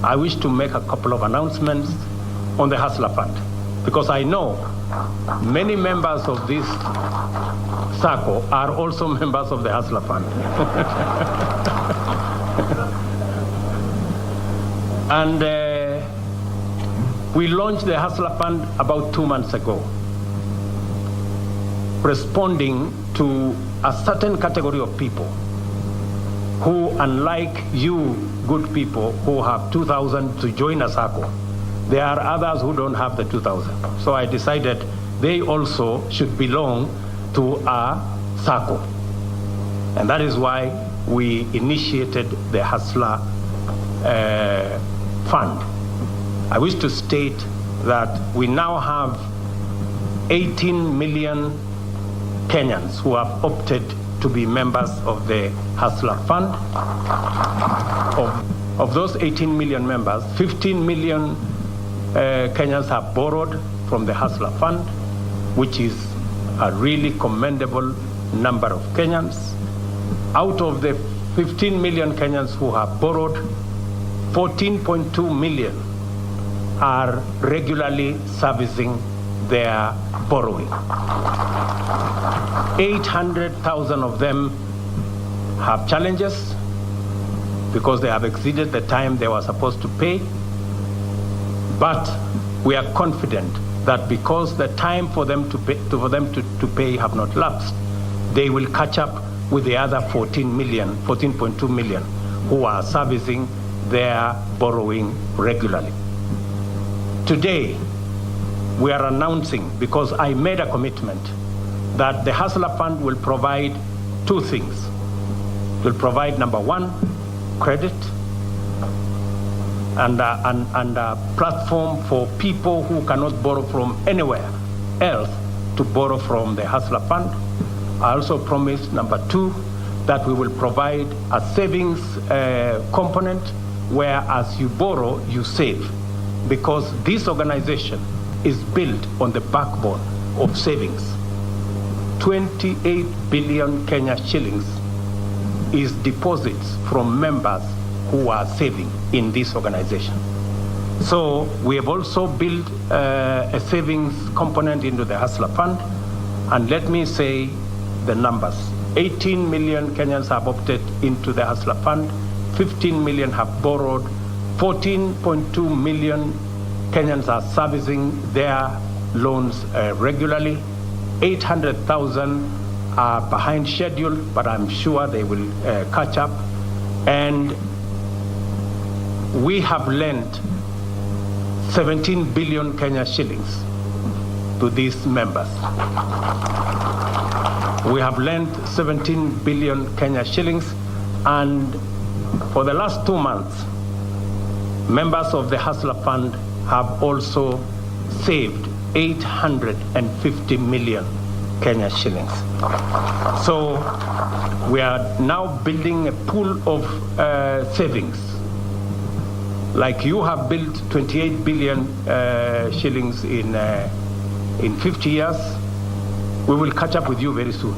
I wish to make a couple of announcements on the Hustler Fund, because I know many members of this circle are also members of the Hustler Fund. And we launched the Hustler Fund about 2 months ago, responding to a certain category of people who, unlike you good people who have 2,000 to join a circle, there are others who don't have the 2,000. So I decided they also should belong to a circle. And that is why we initiated the Hustler Fund. I wish to state that we now have 18 million Kenyans who have opted to be members of the Hustler Fund. Of those 18 million members, 15 million Kenyans have borrowed from the Hustler Fund, which is a really commendable number of Kenyans. Out of the 15 million Kenyans who have borrowed, 14.2 million are regularly servicing their borrowing. 800,000 of them have challenges because they have exceeded the time they were supposed to pay. But we are confident that because the time for them to pay have not lapsed, they will catch up with the other 14.2 million who are servicing their borrowing regularly. Today, we are announcing, because I made a commitment, that the Hustler Fund will provide two things. It will provide, number one, credit, and a platform for people who cannot borrow from anywhere else to borrow from the Hustler Fund. I also promised, number two, that we will provide a savings component where as you borrow, you save, because this organization is built on the backbone of savings. 28 billion Kenya shillings is deposits from members who are saving in this organization. So we have also built a savings component into the Hustler Fund, and let me say the numbers. 18 million Kenyans have opted into the Hustler Fund, 15 million have borrowed, 14.2 million Kenyans are servicing their loans regularly, 800,000 are behind schedule, but I'm sure they will catch up. And we have lent 17 billion Kenya shillings to these members. We have lent 17 billion Kenya shillings, and for the last 2 months, members of the Hustler Fund have also saved 850 million Kenya shillings. So we are now building a pool of savings. Like you have built 28 billion shillings in 50 years, we will catch up with you very soon.